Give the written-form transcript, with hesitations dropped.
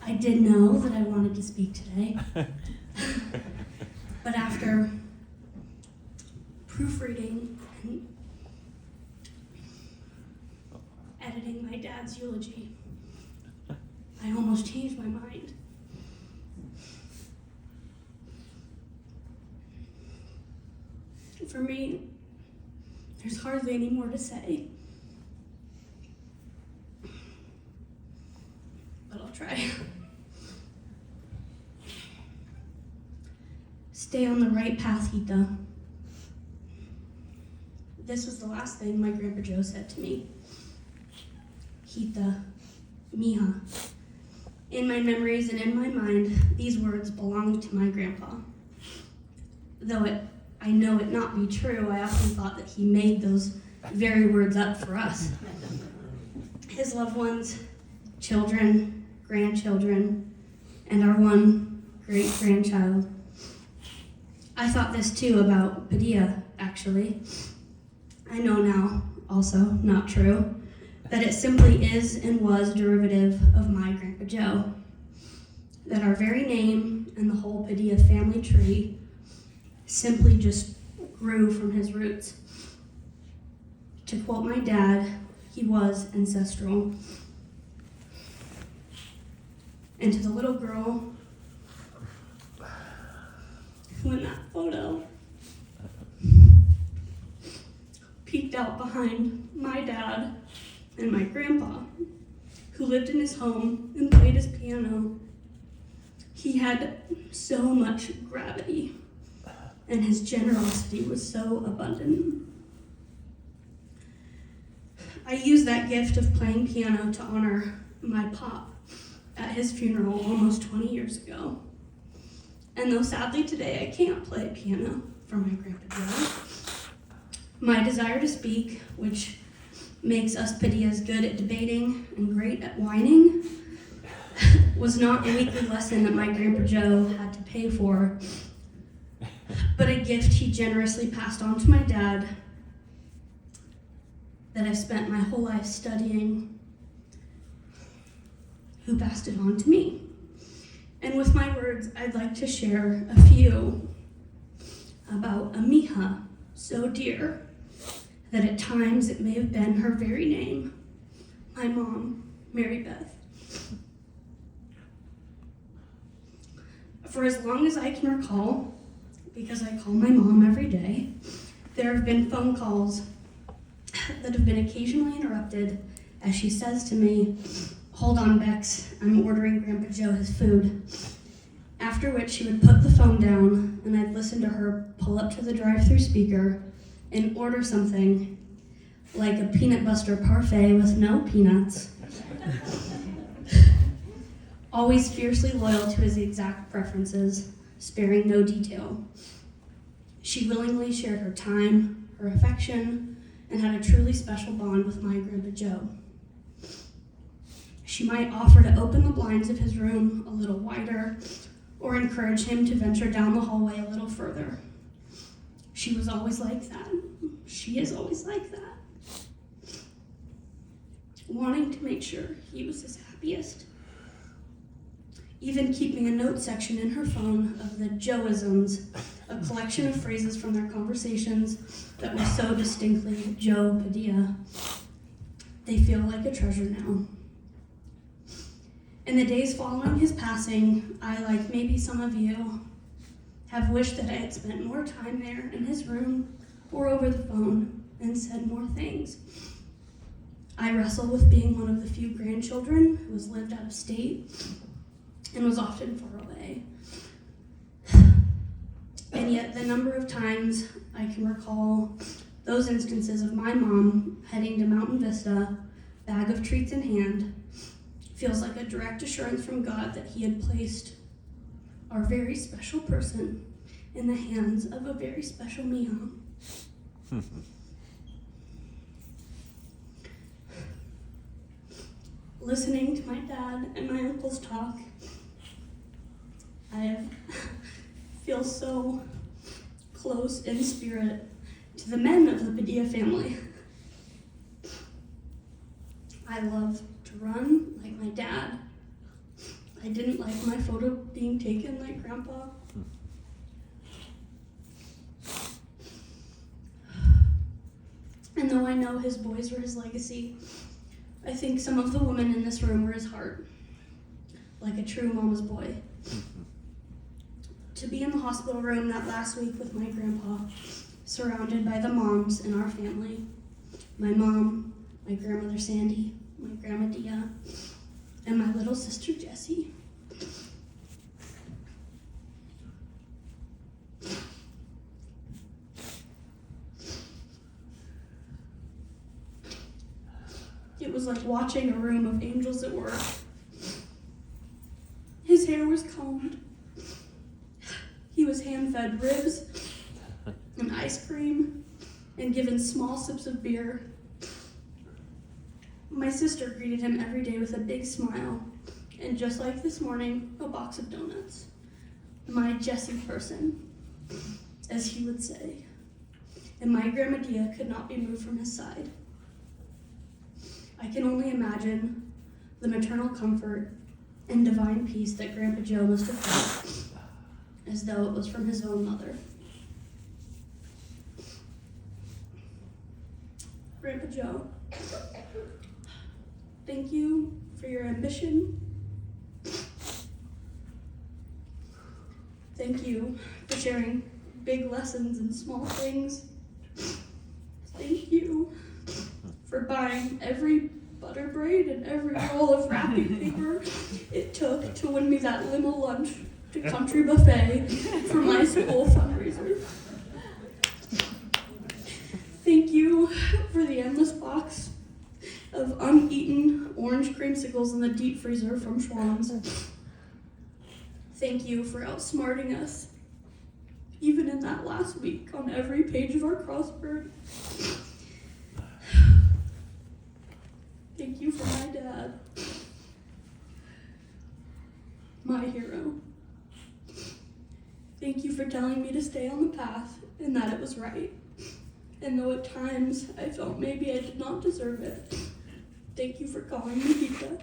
I did know that I wanted to speak today, but after proofreading and editing my dad's eulogy, I almost changed my mind. For me, there's hardly any more to say, but I'll try. Stay on the right path, Hita. This was the last thing my Grandpa Joe said to me. Hita, mija. In my memories and in my mind, these words belonged to my grandpa. Though I know it not be true, I often thought that he made those very words up for us. His loved ones, children, grandchildren, and our one great-grandchild. I thought this too about Padilla, actually. I know now, also, not true, that it simply is and was derivative of my Grandpa Joe. That our very name and the whole Padilla family tree simply just grew from his roots. To quote my dad, he was ancestral. And to the little girl who in that photo peeked out behind my dad and my grandpa, who lived in his home and played his piano, he had so much gravity, and his generosity was so abundant. I used that gift of playing piano to honor my pop at his funeral almost 20 years ago. And though sadly today I can't play piano for my Grandpa Joe, my desire to speak, which makes us Padillas good at debating and great at whining, was not a weekly lesson that my Grandpa Joe had to pay for, but a gift he generously passed on to my dad that I've spent my whole life studying, who passed it on to me. And with my words, I'd like to share a few about a mija so dear that at times it may have been her very name, my mom, Mary Beth. For as long as I can recall, because I call my mom every day, there have been phone calls that have been occasionally interrupted as she says to me, "Hold on, Bex, I'm ordering Grandpa Joe his food." After which she would put the phone down and I'd listen to her pull up to the drive-thru speaker and order something like a peanut butter parfait with no peanuts. Always fiercely loyal to his exact preferences, sparing no detail. She willingly shared her time, her affection, and had a truly special bond with my Grandpa Joe. She might offer to open the blinds of his room a little wider or encourage him to venture down the hallway a little further. She was always like that. She is always like that. Wanting to make sure he was his happiest. Even keeping a note section in her phone of the Joeisms, a collection of phrases from their conversations that were so distinctly Joe Padilla. They feel like a treasure now. In the days following his passing, I, like maybe some of you, have wished that I had spent more time there in his room or over the phone and said more things. I wrestle with being one of the few grandchildren who has lived out of state and was often far away. And yet the number of times I can recall those instances of my mom heading to Mountain Vista, bag of treats in hand, feels like a direct assurance from God that he had placed our very special person in the hands of a very special mija. Listening to my dad and my uncles talk, I feel so close in spirit to the men of the Padilla family. I love to run like my dad. I didn't like my photo being taken like Grandpa. And though I know his boys were his legacy, I think some of the women in this room were his heart, like a true mama's boy. To be in the hospital room that last week with my grandpa, surrounded by the moms in our family, my mom, my grandmother Sandy, my grandma Dia, and my little sister Jessie. It was like watching a room of angels at work. His hair was combed. He was hand-fed ribs and ice cream and given small sips of beer. My sister greeted him every day with a big smile, and just like this morning, a box of donuts. My Jessie person, as he would say. And my grandma Dia could not be moved from his side. I can only imagine the maternal comfort and divine peace that Grandpa Joe must have felt, as though it was from his own mother. Grandpa Joe, thank you for your ambition. Thank you for sharing big lessons in small things. Thank you for buying every butter braid and every roll of wrapping paper it took to win me that limo lunch to Country Buffet for my school fundraiser. Thank you for the endless box of uneaten orange creamsicles in the deep freezer from Schwann's. Thank you for outsmarting us, even in that last week on every page of our crossword. Thank you for my dad, my hero. Thank you for telling me to stay on the path and that it was right. And though at times I felt maybe I did not deserve it, thank you for calling me Becca.